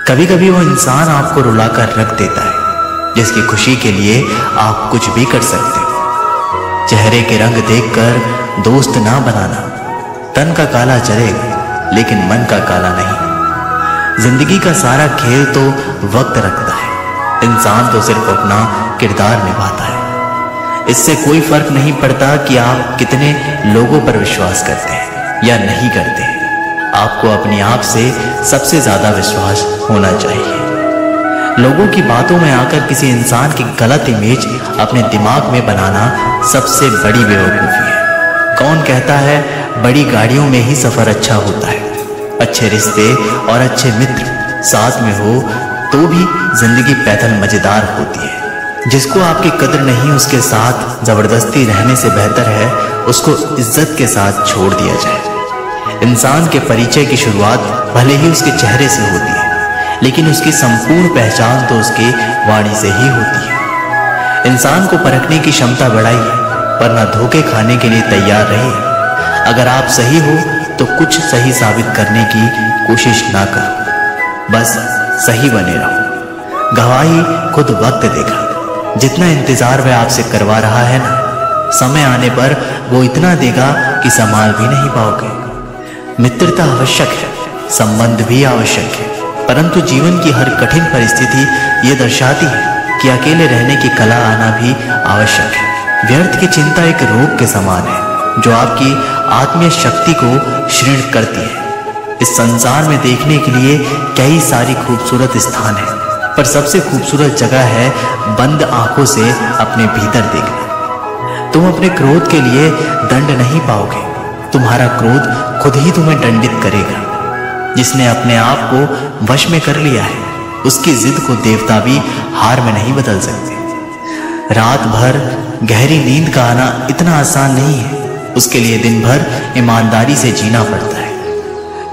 कभी कभी वो इंसान आपको रुलाकर रख देता है जिसकी खुशी के लिए आप कुछ भी कर सकते हो। चेहरे के रंग देखकर दोस्त ना बनाना। तन का काला चलेगा लेकिन मन का काला नहीं। जिंदगी का सारा खेल तो वक्त रखता है, इंसान तो सिर्फ अपना किरदार निभाता है। इससे कोई फर्क नहीं पड़ता कि आप कितने लोगों पर विश्वास करते हैं या नहीं करते हैं। आपको अपने आप से सबसे ज्यादा विश्वास होना चाहिए। लोगों की बातों में आकर किसी इंसान की गलत इमेज अपने दिमाग में बनाना सबसे बड़ी बेवकूफ़ी है। कौन कहता है बड़ी गाड़ियों में ही सफर अच्छा होता है? अच्छे रिश्ते और अच्छे मित्र साथ में हो तो भी जिंदगी पैदल मजेदार होती है। जिसको आपकी कदर नहीं उसके साथ जबरदस्ती रहने से बेहतर है उसको इज्जत के साथ छोड़ दिया जाए। इंसान के परिचय की शुरुआत भले ही उसके चेहरे से होती है, लेकिन उसकी संपूर्ण पहचान तो उसके वाणी से ही होती है। इंसान को परखने की क्षमता बढ़ाइए, वरना धोखे खाने के लिए तैयार रहिए। अगर आप सही हो तो कुछ सही साबित करने की कोशिश ना करो, बस सही बने रहो। गवाही खुद वक्त देगा। जितना इंतजार वह आपसे करवा रहा है ना, समय आने पर वो इतना देगा कि संभाल भी नहीं पाओगे। मित्रता आवश्यक है, संबंध भी आवश्यक है, परंतु जीवन की हर कठिन परिस्थिति ये दर्शाती है कि अकेले रहने की कला आना भी आवश्यक है। व्यर्थ की चिंता एक रोग के समान है जो आपकी आत्मीय शक्ति को क्षीण करती है। इस संसार में देखने के लिए कई सारी खूबसूरत स्थान है, पर सबसे खूबसूरत जगह है बंद आंखों से अपने भीतर देखना। तुम अपने क्रोध के लिए दंड नहीं पाओगे, तुम्हारा क्रोध खुद ही तुम्हें दंडित करेगा। जिसने अपने आप को वश में कर लिया है उसकी जिद को देवता भी हार में नहीं बदल सकते। रात भर गहरी नींद का आना इतना आसान नहीं है, उसके लिए दिन भर ईमानदारी से जीना पड़ता है।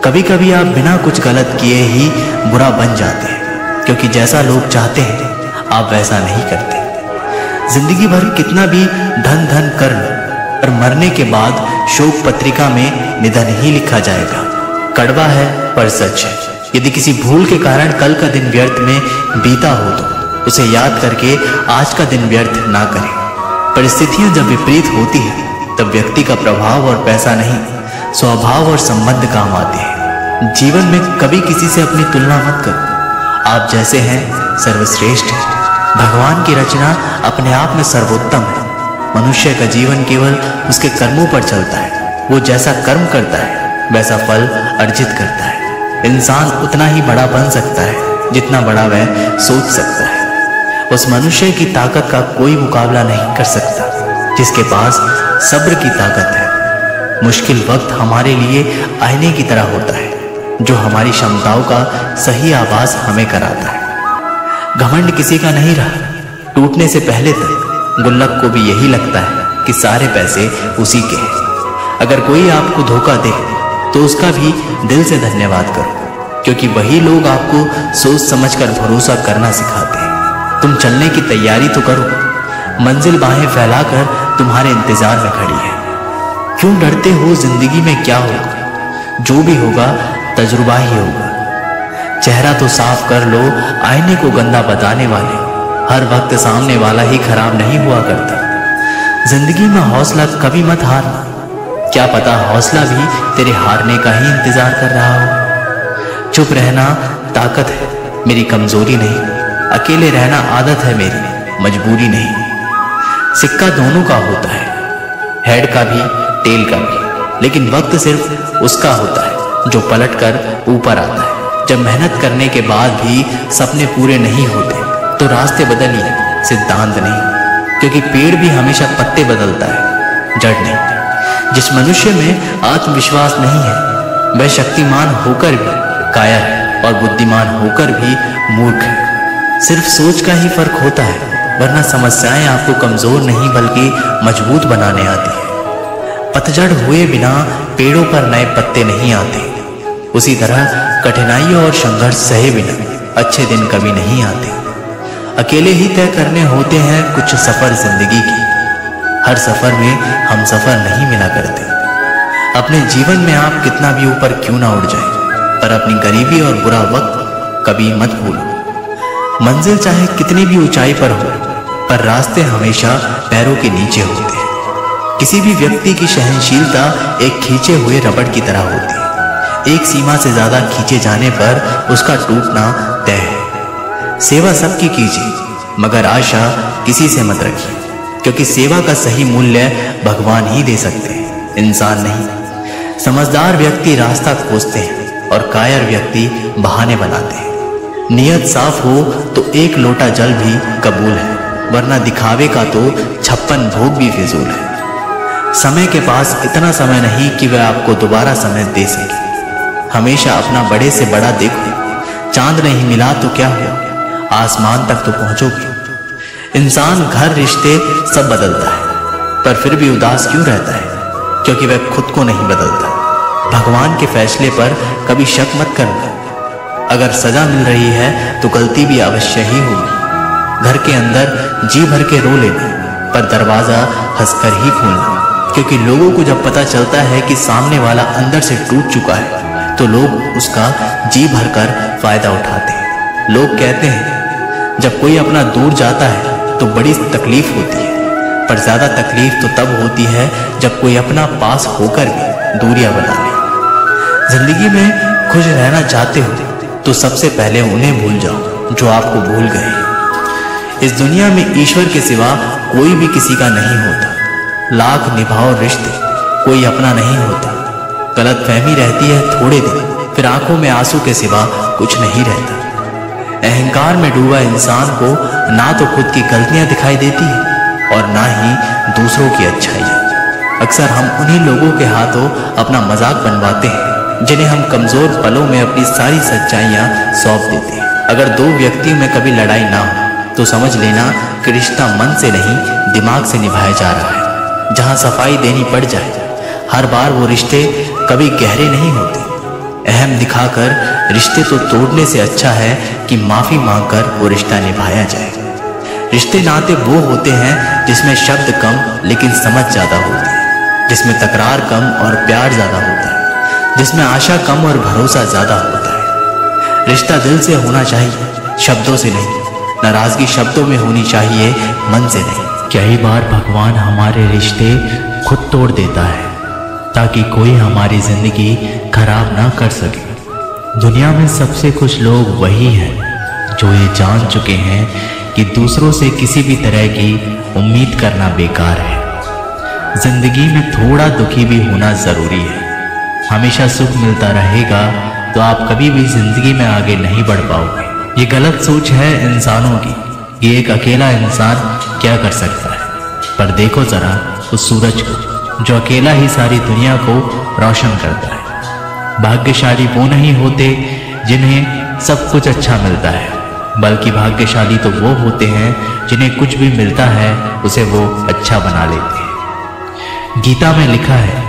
कभी कभी आप बिना कुछ गलत किए ही बुरा बन जाते हैं, क्योंकि जैसा लोग चाहते हैं आप वैसा नहीं करते। जिंदगी भर कितना भी धन धन कर लो और मरने के बाद शोक पत्रिका में निधन ही लिखा जाएगा। कड़वा है पर सच है। यदि किसी भूल के कारण कल का दिन व्यर्थ में बीता हो तो उसे याद करके आज का दिन व्यर्थ ना करें। परिस्थितियां जब विपरीत होती है तब व्यक्ति का प्रभाव और पैसा नहीं, स्वभाव और संबंध काम आते हैं। जीवन में कभी किसी से अपनी तुलना मत करो। आप जैसे हैं सर्वश्रेष्ठ है। भगवान की रचना अपने आप में सर्वोत्तम है। मनुष्य का जीवन केवल उसके कर्मों पर चलता है। वो जैसा कर्म करता है वैसा फल अर्जित करता है। इंसान उतना ही बड़ा बन सकता है जितना बड़ा वह सोच सकता है। उस मनुष्य की ताकत का कोई मुकाबला नहीं कर सकता जिसके पास सब्र की ताकत है। मुश्किल वक्त हमारे लिए आईने की तरह होता है जो हमारी क्षमताओं का सही आभास हमें कराता है। घमंड किसी का नहीं रहा। टूटने से पहले तक गुल्लक को भी यही लगता है कि सारे पैसे उसी के हैं। अगर कोई आपको धोखा दे तो उसका भी दिल से धन्यवाद करो, क्योंकि वही लोग आपको सोच समझकर भरोसा करना सिखाते हैं। तुम चलने की तैयारी तो करो, मंजिल बाहें फैलाकर तुम्हारे इंतजार में खड़ी है। क्यों डरते हो? जिंदगी में क्या होगा? जो भी होगा तजुर्बा ही होगा। चेहरा तो साफ कर लो, आईने को गंदा बताने वाले हर वक्त सामने वाला ही खराब नहीं हुआ करता। जिंदगी में हौसला कभी मत हारना, क्या पता हौसला भी तेरे हारने का ही इंतजार कर रहा हो। चुप रहना ताकत है, मेरी कमजोरी नहीं। अकेले रहना आदत है मेरी, मजबूरी नहीं। सिक्का दोनों का होता है, हेड का भी टेल का भी, लेकिन वक्त सिर्फ उसका होता है जो पलट कर ऊपर आता है। जब मेहनत करने के बाद भी सपने पूरे नहीं होते तो रास्ते बदलिए, सिद्धांत नहीं, क्योंकि पेड़ भी हमेशा पत्ते बदलता है, जड़ नहीं। जिस मनुष्य में आत्मविश्वास नहीं है वह शक्तिमान होकर भी कायर है और बुद्धिमान होकर भी मूर्ख है। सिर्फ सोच का ही फर्क होता है, वरना समस्याएं आपको कमजोर नहीं बल्कि मजबूत बनाने आती है। पतझड़ हुए बिना पेड़ों पर नए पत्ते नहीं आते। उसी तरह कठिनाइयों और संघर्ष सहे बिना अच्छे दिन कभी नहीं आते। अकेले ही तय करने होते हैं कुछ सफर जिंदगी की। हर सफर में हम सफर नहीं मिला करते। अपने जीवन में आप कितना भी ऊपर क्यों ना उड़ जाए, पर अपनी गरीबी और बुरा वक्त कभी मत भूलो। मंजिल चाहे कितनी भी ऊंचाई पर हो, पर रास्ते हमेशा पैरों के नीचे होते हैं। किसी भी व्यक्ति की सहनशीलता एक खींचे हुए रबड़ की तरह होती है। एक सीमा से ज्यादा खींचे जाने पर उसका टूटना तय है। सेवा सबकी कीजिए, मगर आशा किसी से मत रखिए, क्योंकि सेवा का सही मूल्य भगवान ही दे सकते हैं, इंसान नहीं। समझदार व्यक्ति रास्ता खोजते हैं और कायर व्यक्ति बहाने बनाते हैं। नियत साफ हो तो एक लोटा जल भी कबूल है, वरना दिखावे का तो 56 भोग भी फिजूल है। समय के पास इतना समय नहीं कि वह आपको दोबारा समय दे सके। हमेशा अपना बड़े से बड़ा देखो। चांद नहीं मिला तो क्या हुआ, आसमान तक तो पहुंचोगे। इंसान, घर, रिश्ते सब बदलता है, पर फिर भी उदास क्यों रहता है? क्योंकि वह खुद को नहीं बदलता। भगवान के फैसले पर कभी शक मत करना। अगर सजा मिल रही है तो गलती भी अवश्य ही होगी। घर के अंदर जी भर के रो लेना, पर दरवाजा हंसकर ही खोलना, क्योंकि लोगों को जब पता चलता है कि सामने वाला अंदर से टूट चुका है तो लोग उसका जी भरकर फायदा उठाते हैं। लोग कहते हैं जब कोई अपना दूर जाता है तो बड़ी तकलीफ होती है, पर ज्यादा तकलीफ तो तब होती है जब कोई अपना पास होकर भी दूरियां बना ले। जिंदगी में खुश रहना चाहते हो तो सबसे पहले उन्हें भूल जाओ जो आपको भूल गए। इस दुनिया में ईश्वर के सिवा कोई भी किसी का नहीं होता। लाख निभाओ रिश्ते, कोई अपना नहीं होता। गलत फहमी रहती है थोड़े दिन, फिर आंखों में आंसू के सिवा कुछ नहीं रहता। अहंकार में डूबा इंसान को ना तो खुद की गलतियां दिखाई देती है और ना ही दूसरों की अच्छाइयां। अक्सर हम उन्हीं लोगों के हाथों अपना मजाक बनवाते हैं जिन्हें हम कमजोर पलों में अपनी सारी सच्चाइयां सौंप देते हैं। अगर दो व्यक्तियों में कभी लड़ाई ना हो तो समझ लेना कि रिश्ता मन से नहीं दिमाग से निभाया जा रहा है। जहां सफाई देनी पड़ जाए, हर बार वो रिश्ते कभी गहरे नहीं होते। अहम दिखाकर रिश्ते तो तोड़ने से अच्छा है कि माफी मांगकर वो रिश्ता निभाया जाए। रिश्ते नाते वो होते हैं जिसमें शब्द कम लेकिन समझ ज्यादा होती है, जिसमें तकरार कम और प्यार ज्यादा होता है, जिसमें आशा कम और भरोसा ज्यादा होता है। रिश्ता दिल से होना चाहिए, शब्दों से नहीं। नाराजगी शब्दों में होनी चाहिए, मन से नहीं। कई बार भगवान हमारे रिश्ते खुद तोड़ देता है ताकि कोई हमारी जिंदगी खराब ना कर सके। दुनिया में सबसे खुश लोग वही हैं जो ये जान चुके हैं कि दूसरों से किसी भी तरह की उम्मीद करना बेकार है। जिंदगी में थोड़ा दुखी भी होना जरूरी है। हमेशा सुख मिलता रहेगा तो आप कभी भी जिंदगी में आगे नहीं बढ़ पाओगे। ये गलत सोच है इंसानों की कि एक अकेला इंसान क्या कर सकता है। पर देखो जरा उस सूरज को जो अकेला ही सारी दुनिया को रोशन करता है। भाग्यशाली वो नहीं होते जिन्हें सब कुछ अच्छा मिलता है, बल्कि भाग्यशाली तो वो होते हैं जिन्हें कुछ भी मिलता है उसे वो अच्छा बना लेते हैं। गीता में लिखा है,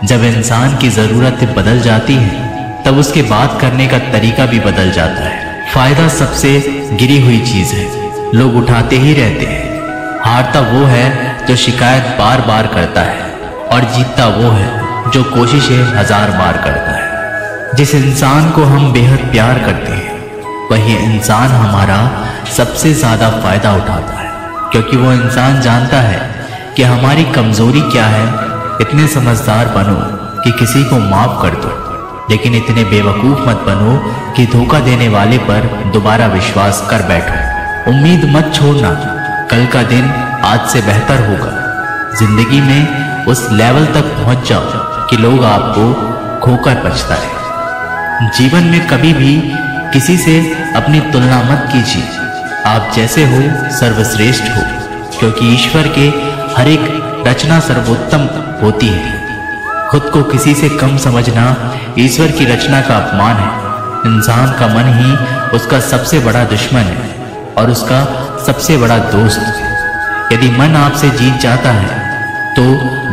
जब इंसान की जरूरतें बदल जाती हैं तब उसके बात करने का तरीका भी बदल जाता है। फायदा सबसे गिरी हुई चीज है, लोग उठाते ही रहते हैं। हारता वो है जो शिकायत बार बार करता है और जीतता वो है जो कोशिशें 1000 बार करता है। जिस इंसान को हम बेहद प्यार करते हैं वही इंसान हमारा सबसे ज्यादा फायदा उठाता है, क्योंकि वो इंसान जानता है कि हमारी कमजोरी क्या है। इतने समझदार बनो कि किसी को माफ कर दो, लेकिन इतने बेवकूफ मत बनो कि धोखा देने वाले पर दोबारा विश्वास कर बैठो। उम्मीद मत छोड़ना, कल का दिन आज से बेहतर होगा। जिंदगी में उस लेवल तक पहुंच जाओ कि लोग आपको खोकर पछताए। जीवन में कभी भी किसी से अपनी तुलना मत कीजिए। आप जैसे हो सर्वश्रेष्ठ हो, क्योंकि ईश्वर के हर एक रचना सर्वोत्तम होती है। खुद को किसी से कम समझना ईश्वर की रचना का अपमान है। इंसान का मन ही उसका सबसे बड़ा दुश्मन है और उसका सबसे बड़ा दोस्त। यदि मन आपसे जीत जाता है तो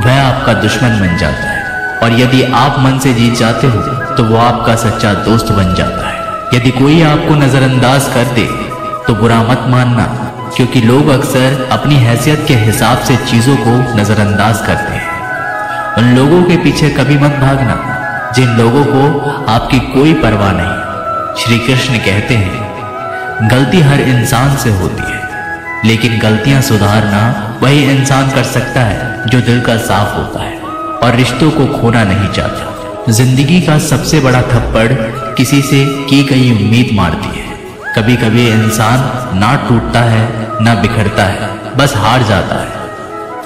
वह आपका दुश्मन बन जाता है, और यदि आप मन से जीत जाते हो तो वो आपका सच्चा दोस्त बन जाता है। यदि कोई आपको नजरअंदाज कर दे तो बुरा मत मानना, क्योंकि लोग अक्सर अपनी हैसियत के हिसाब से चीजों को नजरअंदाज करते हैं। उन लोगों के पीछे कभी मत भागना जिन लोगों को आपकी कोई परवाह नहीं। श्री कृष्ण कहते हैं, गलती हर इंसान से होती है, लेकिन गलतियां सुधारना वही इंसान कर सकता है जो दिल का साफ होता है और रिश्तों को खोना नहीं चाहता। जिंदगी का सबसे बड़ा थप्पड़ किसी से की गई उम्मीद मारती है। कभी कभी इंसान ना टूटता है ना बिखरता है, बस हार जाता है,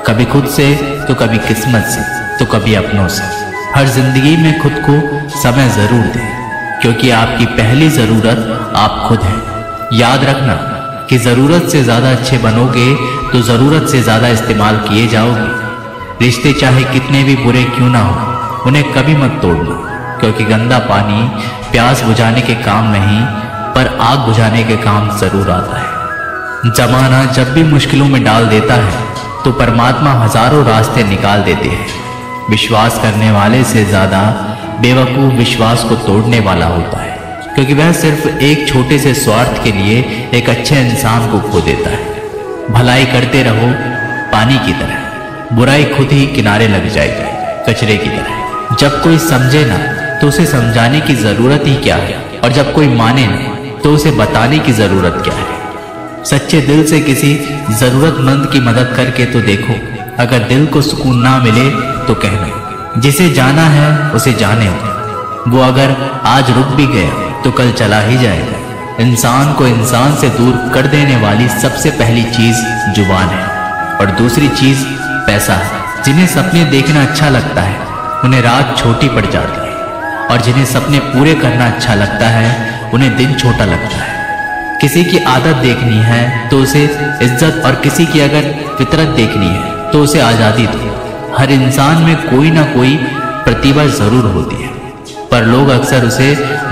कभी खुद से तो कभी किस्मत से तो कभी अपनों से। हर जिंदगी में खुद को समय जरूर दें, क्योंकि आपकी पहली जरूरत आप खुद हैं। याद रखना कि जरूरत से ज्यादा अच्छे बनोगे तो जरूरत से ज्यादा इस्तेमाल किए जाओगे। रिश्ते चाहे कितने भी बुरे क्यों ना हो, उन्हें कभी मत तोड़ना, क्योंकि गंदा पानी प्यास बुझाने के काम नहीं पर आग बुझाने के काम जरूर आता है। जमाना जब भी मुश्किलों में डाल देता है तो परमात्मा हजारों रास्ते निकाल देते हैं। विश्वास करने वाले से ज्यादा बेवकूफ विश्वास को तोड़ने वाला होता है, क्योंकि वह सिर्फ एक छोटे से स्वार्थ के लिए एक अच्छे इंसान को खो देता है। भलाई करते रहो पानी की तरह, बुराई खुद ही किनारे लग जाएगी कचरे की तरह। जब कोई समझे ना तो उसे समझाने की जरूरत ही क्या है, और जब कोई माने ना तो उसे बताने की जरूरत क्या है। सच्चे दिल से किसी जरूरतमंद की मदद करके तो देखो, अगर दिल को सुकून ना मिले तो कहना। जिसे जाना है उसे जाने दो, वो अगर आज रुक भी गया तो कल चला ही जाएगा। इंसान को इंसान से दूर कर देने वाली सबसे पहली चीज जुबान है, और दूसरी चीज पैसा है। जिन्हें सपने देखना अच्छा लगता है उन्हें रात छोटी पड़ जाती है, और जिन्हें सपने पूरे करना अच्छा लगता है उन्हें दिन छोटा लगता है। किसी की आदत देखनी है तो उसे इज्जत, और किसी की अगर फितरत देखनी है तो उसे आज़ादी दो। हर इंसान में कोई ना कोई प्रतिभा जरूर होती है, पर लोग अक्सर उसे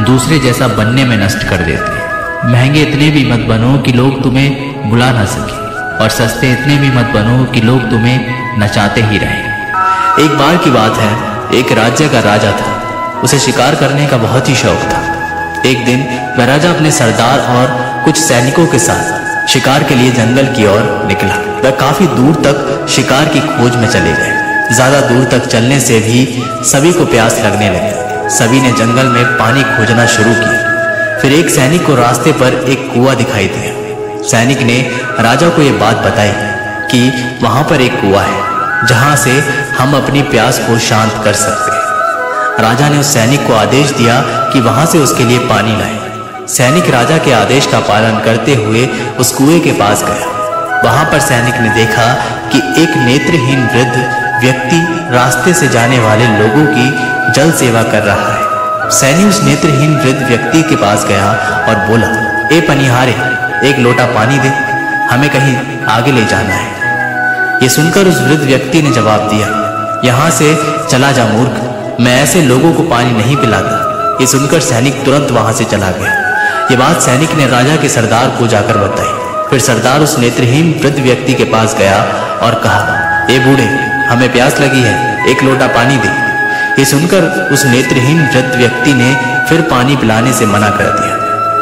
दूसरे जैसा बनने में नष्ट कर देते हैं। महंगे इतने भी मत बनो कि लोग तुम्हें बुला ना सके, और सस्ते इतने भी मत बनो कि लोग तुम्हें नचाते ही रहें। एक बार की बात है, एक राज्य का राजा था। उसे शिकार करने का बहुत ही शौक था। एक दिन वह राजा अपने सरदार और कुछ सैनिकों के साथ शिकार के लिए जंगल की ओर निकला। वह काफी दूर तक शिकार की खोज में चले गए। ज्यादा दूर तक चलने से भी सभी को प्यास लगने लगी। सभी ने जंगल में पानी खोजना शुरू किया। फिर एक सैनिक को रास्ते पर एक कुआं दिखाई दिया। सैनिक ने राजा को यह बात बताई कि वहां पर एक कुआं है जहां से हम अपनी प्यास को शांत कर सकते हैं। राजा ने उस सैनिक को आदेश दिया कि वहां से उसके लिए पानी लाए। सैनिक राजा के आदेश का पालन करते हुए उस कुएं के पास गया। वहां पर सैनिक ने देखा कि एक नेत्रहीन वृद्ध व्यक्ति रास्ते से जाने वाले लोगों की जल सेवा कर रहा है। सैनिक उस नेत्रहीन वृद्ध व्यक्ति के पास गया और बोला, ए पनिहारे, एक लोटा पानी दे, हमें कहीं आगे ले जाना है। ये सुनकर उस वृद्ध व्यक्ति ने जवाब दिया, यहाँ से चला जा मूर्ख, मैं ऐसे लोगों को पानी नहीं पिलाता। ये सुनकर सैनिक तुरंत वहां से चला गया। ये बात सैनिक ने राजा के सरदार को जाकर बताई। फिर सरदार उस नेत्रहीन वृद्ध व्यक्ति के पास गया और कहा, ए बूढ़े, हमें प्यास लगी है, एक लोटा पानी दे। ये सुनकर उस नेत्रहीन वृद्ध व्यक्ति ने फिर पानी पिलाने से मना कर दिया।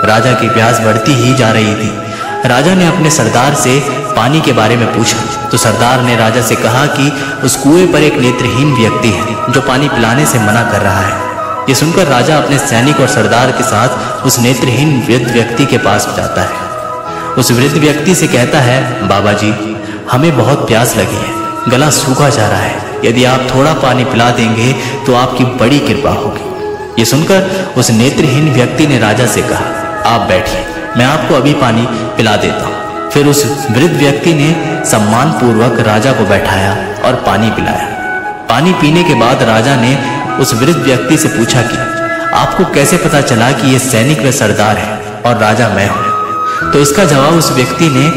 राजा की प्यास बढ़ती ही जा रही थी। राजा ने अपने सरदार से पानी के बारे में पूछा तो सरदार ने राजा से कहा कि उस कुएं पर एक नेत्रहीन व्यक्ति है जो पानी पिलाने से मना कर रहा है। ये सुनकर राजा अपने सैनिक और सरदार के साथ उस नेत्रहीन वृद्ध व्यक्ति के पास जाता है। उस वृद्ध व्यक्ति से कहता है, बाबा जी, हमें बहुत प्यास लगी है, गला सूखा जा रहा है, यदि आप थोड़ा पानी पिला देंगे तो आपकी बड़ी कृपा होगी। ये सुनकर उस नेत्रहीन व्यक्ति ने राजा से कहा, आप बैठिए, मैं आपको अभी पानी पिला देता हूँ। फिर उस वृद्ध व्यक्ति ने सम्मान पूर्वक राजा को बैठाया और पानी पिलाया। पानी पीने के बाद राजा ने उस वृद्ध व्यक्ति से पूछा कि आपको कैसे पता चला कि ये सैनिक व सरदार है और राजा मैं हूं? तो इसका जवाब उस व्यक्ति ने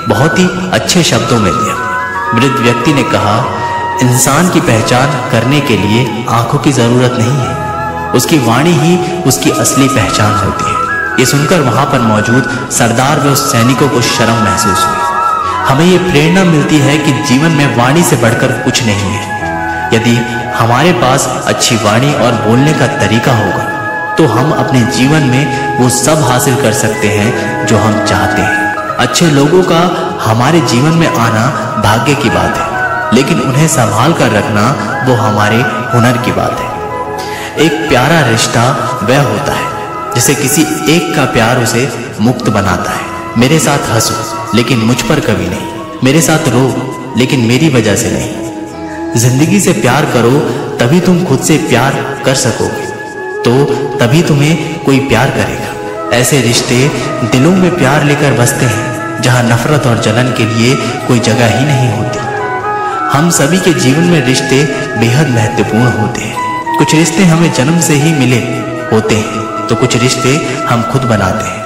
बहुत ही अच्छे शब्दों में दिया। वृद्ध व्यक्ति ने कहा, इंसान की पहचान करने के लिए आंखों की जरूरत नहीं है, उसकी वाणी ही उसकी असली पहचान होती है। ये सुनकर वहां पर मौजूद सरदार व उस सैनिकों को शर्म महसूस हुई। हमें ये प्रेरणा मिलती है कि जीवन में वाणी से बढ़कर कुछ नहीं है। यदि हमारे पास अच्छी वाणी और बोलने का तरीका होगा तो हम अपने जीवन में वो सब हासिल कर सकते हैं जो हम चाहते हैं। अच्छे लोगों का हमारे जीवन में आना भाग्य की बात है, लेकिन उन्हें संभाल कर रखना वो हमारे हुनर की बात है। एक प्यारा रिश्ता वह होता है जैसे किसी एक का प्यार उसे मुक्त बनाता है। मेरे साथ हंसो लेकिन मुझ पर कभी नहीं, मेरे साथ रो लेकिन मेरी वजह से नहीं। जिंदगी से प्यार करो तभी तुम खुद से प्यार कर सकोगे, तो तभी तुम्हें कोई प्यार करेगा। ऐसे रिश्ते दिलों में प्यार लेकर बसते हैं जहां नफरत और जलन के लिए कोई जगह ही नहीं होती। हम सभी के जीवन में रिश्ते बेहद महत्वपूर्ण होते हैं। कुछ रिश्ते हमें जन्म से ही मिले होते हैं तो कुछ रिश्ते हम खुद बनाते हैं।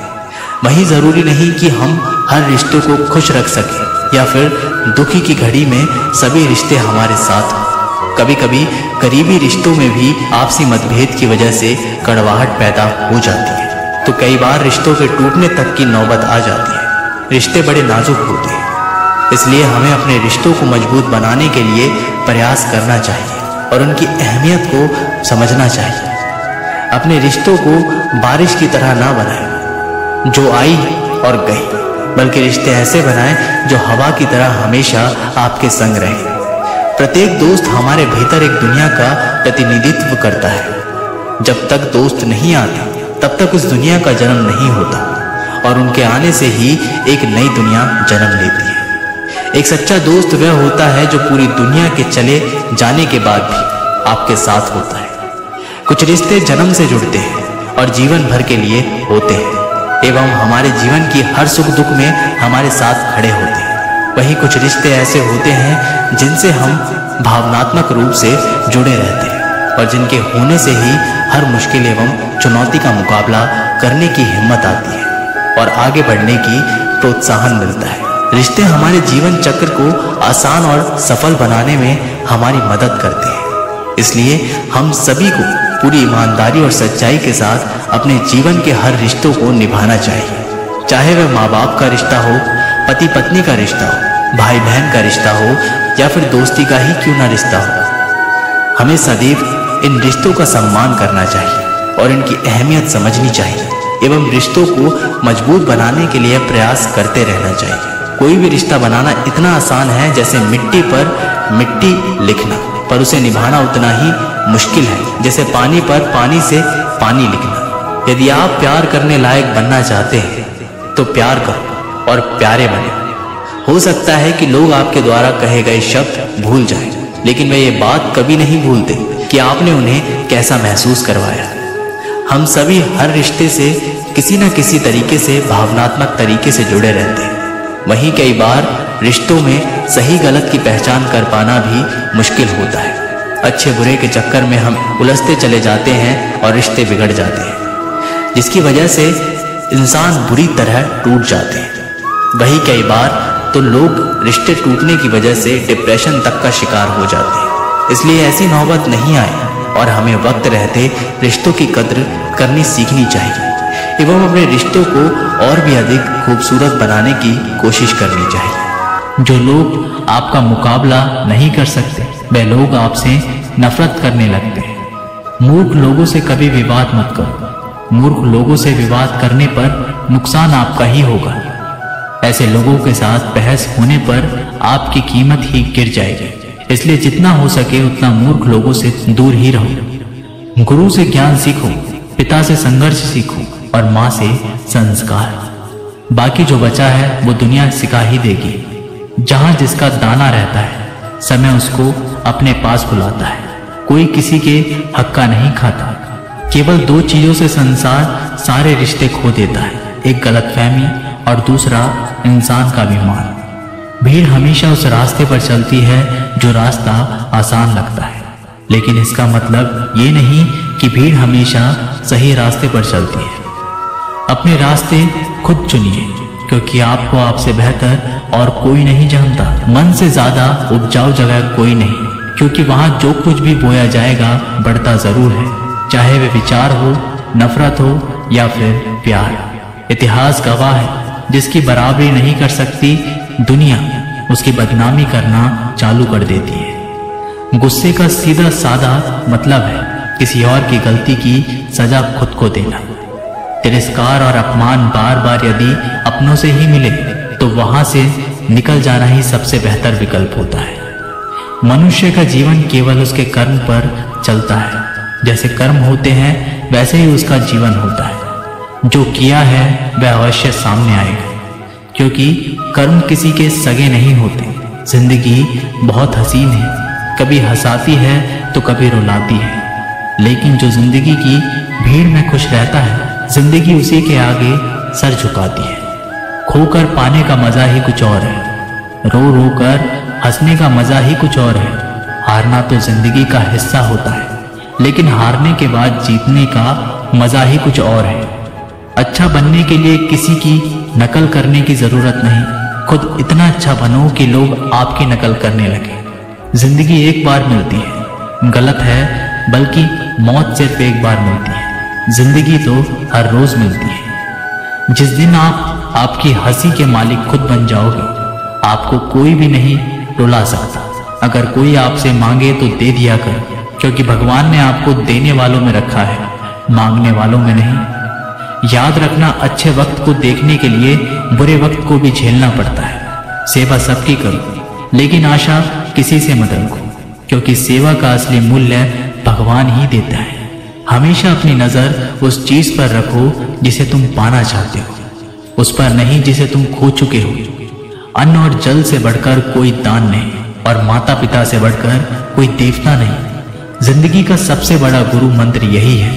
वही जरूरी नहीं कि हम हर रिश्ते को खुश रख सकें या फिर दुखी की घड़ी में सभी रिश्ते हमारे साथ हों। कभी कभी करीबी रिश्तों में भी आपसी मतभेद की वजह से कड़वाहट पैदा हो जाती है, तो कई बार रिश्तों के टूटने तक की नौबत आ जाती है। रिश्ते बड़े नाजुक होते हैं, इसलिए हमें अपने रिश्तों को मजबूत बनाने के लिए प्रयास करना चाहिए और उनकी अहमियत को समझना चाहिए। अपने रिश्तों को बारिश की तरह ना बनाएं जो आई और गई, बल्कि रिश्ते ऐसे बनाएं जो हवा की तरह हमेशा आपके संग रहे। प्रत्येक दोस्त हमारे भीतर एक दुनिया का प्रतिनिधित्व करता है। जब तक दोस्त नहीं आते तब तक उस दुनिया का जन्म नहीं होता और उनके आने से ही एक नई दुनिया जन्म लेती है। एक सच्चा दोस्त वह होता है जो पूरी दुनिया के चले जाने के बाद भी आपके साथ होता है। कुछ रिश्ते जन्म से जुड़ते हैं और जीवन भर के लिए होते हैं एवं हमारे जीवन की हर सुख दुख में हमारे साथ खड़े होते हैं। वहीं कुछ रिश्ते ऐसे होते हैं जिनसे हम भावनात्मक रूप से जुड़े रहते हैं और जिनके होने से ही हर मुश्किल एवं चुनौती का मुकाबला करने की हिम्मत आती है और आगे बढ़ने की प्रोत्साहन मिलता है। रिश्ते हमारे जीवन चक्र को आसान और सफल बनाने में हमारी मदद करते हैं। इसलिए हम सभी को पूरी ईमानदारी और सच्चाई के साथ अपने जीवन के हर रिश्तों को निभाना चाहिए, चाहे वह माँ बाप का रिश्ता हो, पति पत्नी का रिश्ता हो, भाई बहन का रिश्ता हो या फिर दोस्ती का ही क्यों ना रिश्ता हो। हमें सदैव इन रिश्तों का सम्मान करना चाहिए और इनकी अहमियत समझनी चाहिए एवं रिश्तों को मजबूत बनाने के लिए प्रयास करते रहना चाहिए। कोई भी रिश्ता बनाना इतना आसान है जैसे मिट्टी पर मिट्टी लिखना, पर उसे निभाना उतना ही मुश्किल है जैसे पानी पर पानी से पानी लिखना। यदि आप प्यार करने लायक बनना चाहते हैं तो प्यार करो और प्यारे बने। हो सकता है कि लोग आपके द्वारा कहे गए शब्द भूल जाएं, लेकिन वे ये बात कभी नहीं भूलते कि आपने उन्हें कैसा महसूस करवाया। हम सभी हर रिश्ते से किसी न किसी तरीके से भावनात्मक तरीके से जुड़े रहते हैं। वहीं कई बार रिश्तों में सही गलत की पहचान कर पाना भी मुश्किल होता है। अच्छे बुरे के चक्कर में हम उलझते चले जाते हैं और रिश्ते बिगड़ जाते हैं, जिसकी वजह से इंसान बुरी तरह टूट जाते हैं। वहीं कई बार तो लोग रिश्ते टूटने की वजह से डिप्रेशन तक का शिकार हो जाते हैं। इसलिए ऐसी नौबत नहीं आए और हमें वक्त रहते रिश्तों की कद्र करनी सीखनी चाहिए एवं अपने रिश्तों को और भी अधिक खूबसूरत बनाने की कोशिश करनी चाहिए। जो लोग आपका मुकाबला नहीं कर सकते वे लोग आपसे नफरत करने लगते हैं। मूर्ख लोगों से कभी विवाद मत करो। मूर्ख लोगों से विवाद करने पर नुकसान आपका ही होगा। ऐसे लोगों के साथ बहस होने पर आपकी कीमत ही गिर जाएगी। इसलिए जितना हो सके उतना मूर्ख लोगों से दूर ही रहो। गुरु से ज्ञान सीखो, पिता से संघर्ष सीखो और माँ से संस्कार। बाकी जो बचा है वो दुनिया सिखा ही देगी। जहां जिसका दाना रहता है समय उसको अपने पास बुलाता है। कोई किसी के हक का नहीं खाता। केवल दो चीजों से संसार सारे रिश्ते खो देता है, एक गलतफहमी और दूसरा इंसान का अभिमान। भीड़ हमेशा उस रास्ते पर चलती है जो रास्ता आसान लगता है, लेकिन इसका मतलब ये नहीं कि भीड़ हमेशा सही रास्ते पर चलती है। अपने रास्ते खुद चुनिए, क्योंकि आपको आपसे बेहतर और कोई नहीं जानता। मन से ज्यादा उपजाऊ जगह कोई नहीं, क्योंकि वहां जो कुछ भी बोया जाएगा बढ़ता जरूर है, चाहे वे विचार हो, नफरत हो या फिर प्यार। इतिहास गवाह है, जिसकी बराबरी नहीं कर सकती दुनिया उसकी बदनामी करना चालू कर देती है। गुस्से का सीधा साधा मतलब है किसी और की गलती की सजा खुद को देना। तिरस्कार और अपमान बार बार यदि अपनों से ही मिले तो वहां से निकल जाना ही सबसे बेहतर विकल्प होता है। मनुष्य का जीवन केवल उसके कर्म पर चलता है। जैसे कर्म होते हैं वैसे ही उसका जीवन होता है। जो किया है वह अवश्य सामने आएगा, क्योंकि कर्म किसी के सगे नहीं होते। जिंदगी बहुत हसीन है, कभी हंसाती है तो कभी रुलाती है, लेकिन जो जिंदगी की भीड़ में खुश रहता है, जिंदगी उसी के आगे सर झुकाती है। खोकर पाने का मजा ही कुछ और है, रो रो कर हंसने का मजा ही कुछ और है। हारना तो जिंदगी का हिस्सा होता है, लेकिन हारने के बाद जीतने का मजा ही कुछ और है। अच्छा बनने के लिए किसी की नकल करने की जरूरत नहीं, खुद इतना अच्छा बनो कि लोग आपकी नकल करने लगे। जिंदगी एक बार मिलती है, गलत है, बल्कि मौत सिर्फ एक बार मिलती है। जिंदगी तो हर रोज मिलती है। जिस दिन आप आपकी हंसी के मालिक खुद बन जाओगे, आपको कोई भी नहीं रुला सकता। अगर कोई आपसे मांगे तो दे दिया कर, क्योंकि भगवान ने आपको देने वालों में रखा है, मांगने वालों में नहीं। याद रखना, अच्छे वक्त को देखने के लिए बुरे वक्त को भी झेलना पड़ता है। सेवा सबकी करो, लेकिन आशा किसी से मत रखो, क्योंकि सेवा का असली मूल्य भगवान ही देता है। हमेशा अपनी नजर उस चीज पर रखो जिसे तुम पाना चाहते हो, उस पर नहीं जिसे तुम खो चुके हो। अन्न और जल से बढ़कर कोई दान नहीं, और माता पिता से बढ़कर कोई देवता नहीं। जिंदगी का सबसे बड़ा गुरु मंत्र यही है,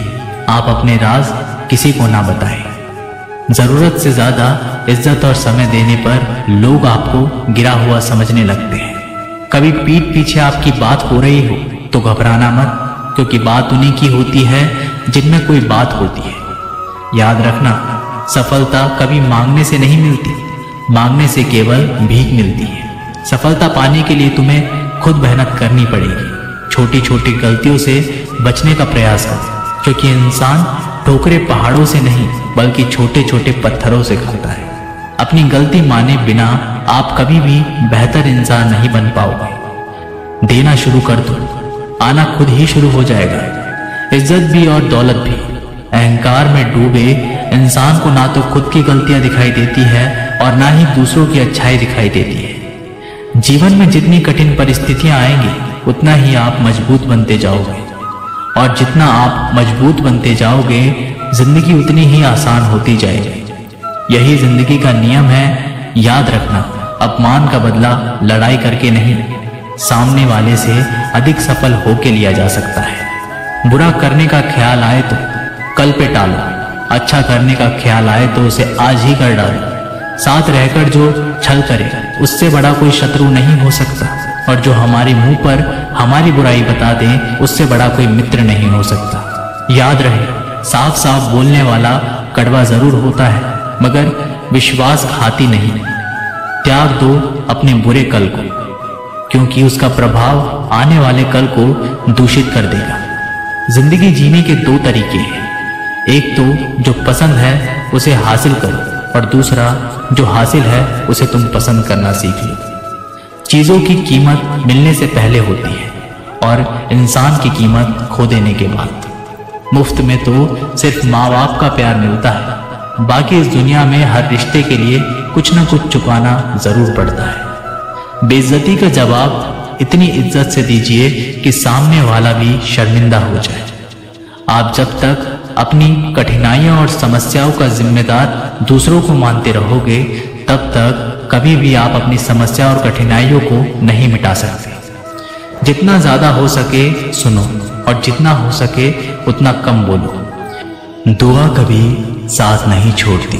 आप अपने राज किसी को ना बताएं। जरूरत से ज्यादा इज्जत और समय देने पर लोग आपको गिरा हुआ समझने लगते हैं। कभी पीठ पीछे आपकी बात हो रही हो तो घबराना मत, क्योंकि बात उन्हीं की होती है जिनमें कोई बात होती है। याद रखना, सफलता कभी मांगने से नहीं मिलती, मांगने से केवल भीख मिलती है। सफलता पाने के लिए तुम्हें खुद मेहनत करनी पड़ेगी। छोटी छोटी गलतियों से बचने का प्रयास करो, क्योंकि इंसान ठोकरें पहाड़ों से नहीं बल्कि छोटे छोटे पत्थरों से खाता है। अपनी गलती माने बिना आप कभी भी बेहतर इंसान नहीं बन पाओगे। देना शुरू कर दो, आना खुद ही शुरू हो जाएगा। इज्जत भी और दौलत भी। अहंकार में डूबे इंसान को ना तो खुद की गलतियां दिखाई देती है और ना ही दूसरों की अच्छाई दिखाई देती है। जीवन में जितनी कठिन परिस्थितियां आएंगी, उतना ही आप मजबूत बनते जाओगे, और जितना आप मजबूत बनते जाओगे, जिंदगी उतनी ही आसान होती जाएगी। यही जिंदगी का नियम है। याद रखना, अपमान का बदला लड़ाई करके नहीं, सामने वाले से अधिक सफल होके लिया जा सकता है। बुरा करने का ख्याल आए तो कल पे टालो, अच्छा करने का ख्याल आए तो उसे आज ही कर डालो। साथ रहकर जो छल करे, उससे बड़ा कोई शत्रु नहीं हो सकता, और जो हमारे मुंह पर हमारी बुराई बता दे, उससे बड़ा कोई मित्र नहीं हो सकता। याद रहे, साफ साफ बोलने वाला कड़वा जरूर होता है, मगर विश्वासघाती नहीं। त्याग दो अपने बुरे कल को, क्योंकि उसका प्रभाव आने वाले कल को दूषित कर देगा। जिंदगी जीने के दो तरीके हैं, एक तो जो पसंद है उसे हासिल करो, और दूसरा जो हासिल है उसे तुम पसंद करना सीख लो। चीजों की कीमत मिलने से पहले होती है, और इंसान की कीमत खो देने के बाद। मुफ्त में तो सिर्फ माँ बाप का प्यार मिलता है, बाकी इस दुनिया में हर रिश्ते के लिए कुछ न कुछ चुकाना जरूर पड़ता है। बेइज्जती का जवाब इतनी इज्जत से दीजिए कि सामने वाला भी शर्मिंदा हो जाए। आप जब तक अपनी कठिनाइयों और समस्याओं का जिम्मेदार दूसरों को मानते रहोगे, तब तक कभी भी आप अपनी समस्या और कठिनाइयों को नहीं मिटा सकते। जितना ज्यादा हो सके सुनो, और जितना हो सके उतना कम बोलो। दुआ कभी साथ नहीं छोड़ती,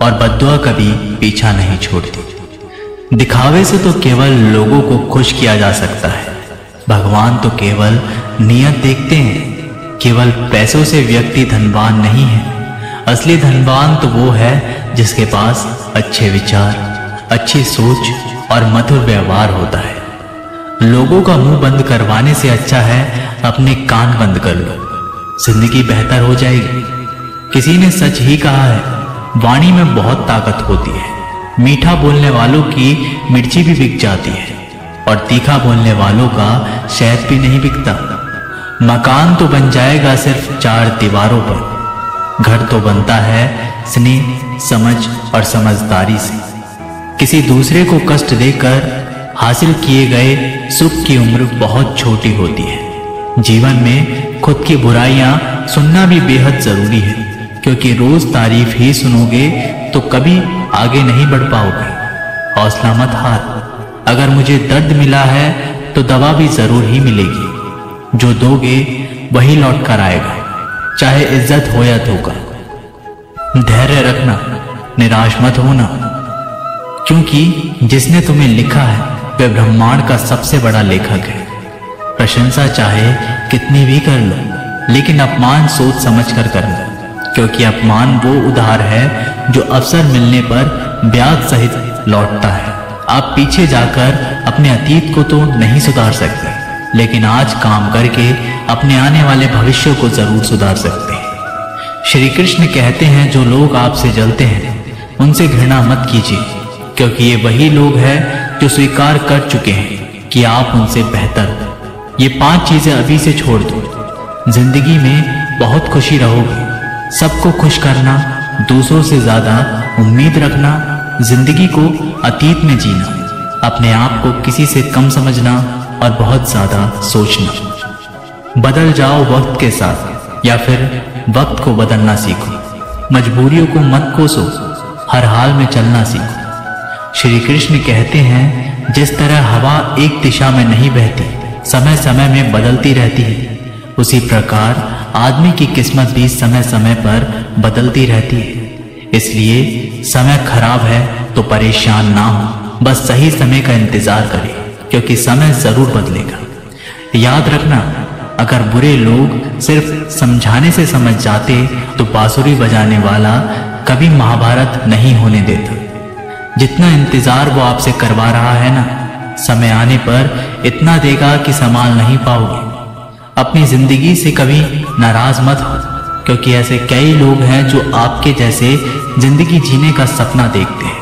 और बद्दुआ कभी पीछा नहीं छोड़ती। दिखावे से तो केवल लोगों को खुश किया जा सकता है, भगवान तो केवल नियत देखते हैं। केवल पैसों से व्यक्ति धनवान नहीं है, असली धनवान तो वो है जिसके पास अच्छे विचार, अच्छी सोच और मधुर व्यवहार होता है। लोगों का मुंह बंद करवाने से अच्छा है अपने कान बंद कर लो, जिंदगी बेहतर हो जाएगी। किसी ने सच ही कहा है, वाणी में बहुत ताकत होती है। मीठा बोलने वालों की मिर्ची भी बिक जाती है, और तीखा बोलने वालों का शहद भी नहीं बिकता। मकान तो बन जाएगा सिर्फ 4 दीवारों पर, घर तो बनता है स्नेह, समझ और समझदारी से। किसी दूसरे को कष्ट देकर हासिल किए गए सुख की उम्र बहुत छोटी होती है। जीवन में खुद की बुराइयां सुनना भी बेहद जरूरी है, क्योंकि रोज तारीफ ही सुनोगे तो कभी आगे नहीं बढ़ पाओगे। हौसला मत हार। अगर मुझे दर्द मिला है तो दवा भी जरूर ही मिलेगी। जो दोगे वही लौट कर आएगा, चाहे इज्जत हो या धोखा। धैर्य रखना, निराश मत होना, क्योंकि जिसने तुम्हें लिखा है वह ब्रह्मांड का सबसे बड़ा लेखक है। प्रशंसा चाहे कितनी भी कर लो, लेकिन अपमान सोच समझ कर करना, क्योंकि अपमान वो उधार है जो अवसर मिलने पर ब्याज सहित लौटता है। आप पीछे जाकर अपने अतीत को तो नहीं सुधार सकते, लेकिन आज काम करके अपने आने वाले भविष्य को जरूर सुधार सकते हैं। श्री कृष्ण कहते हैं, जो लोग आपसे जलते हैं उनसे घृणा मत कीजिए, क्योंकि ये वही लोग हैं जो स्वीकार कर चुके हैं कि आप उनसे बेहतर हो। ये 5 चीजें अभी से छोड़ दो। जिंदगी में बहुत खुशी रहोगे। सबको खुश करना, दूसरों से ज्यादा उम्मीद रखना, जिंदगी को अतीत में जीना, अपने आप को किसी से कम समझना और बहुत ज्यादा सोचना। बदल जाओ वक्त के साथ, या फिर वक्त को बदलना सीखो। मजबूरियों को मत कोसो, हर हाल में चलना सीखो। श्री कृष्ण कहते हैं, जिस तरह हवा एक दिशा में नहीं बहती, समय समय में बदलती रहती है, उसी प्रकार आदमी की किस्मत भी समय समय पर बदलती रहती है। इसलिए समय खराब है तो परेशान ना हो, बस सही समय का इंतजार करें, क्योंकि समय जरूर बदलेगा। याद रखना, अगर बुरे लोग सिर्फ समझाने से समझ जाते तो बांसुरी बजाने वाला कभी महाभारत नहीं होने देता। जितना इंतजार वो आपसे करवा रहा है ना, समय आने पर इतना देगा कि संभाल नहीं पाओगे। अपनी जिंदगी से कभी नाराज मत हो, क्योंकि ऐसे कई लोग हैं जो आपके जैसे जिंदगी जीने का सपना देखते हैं।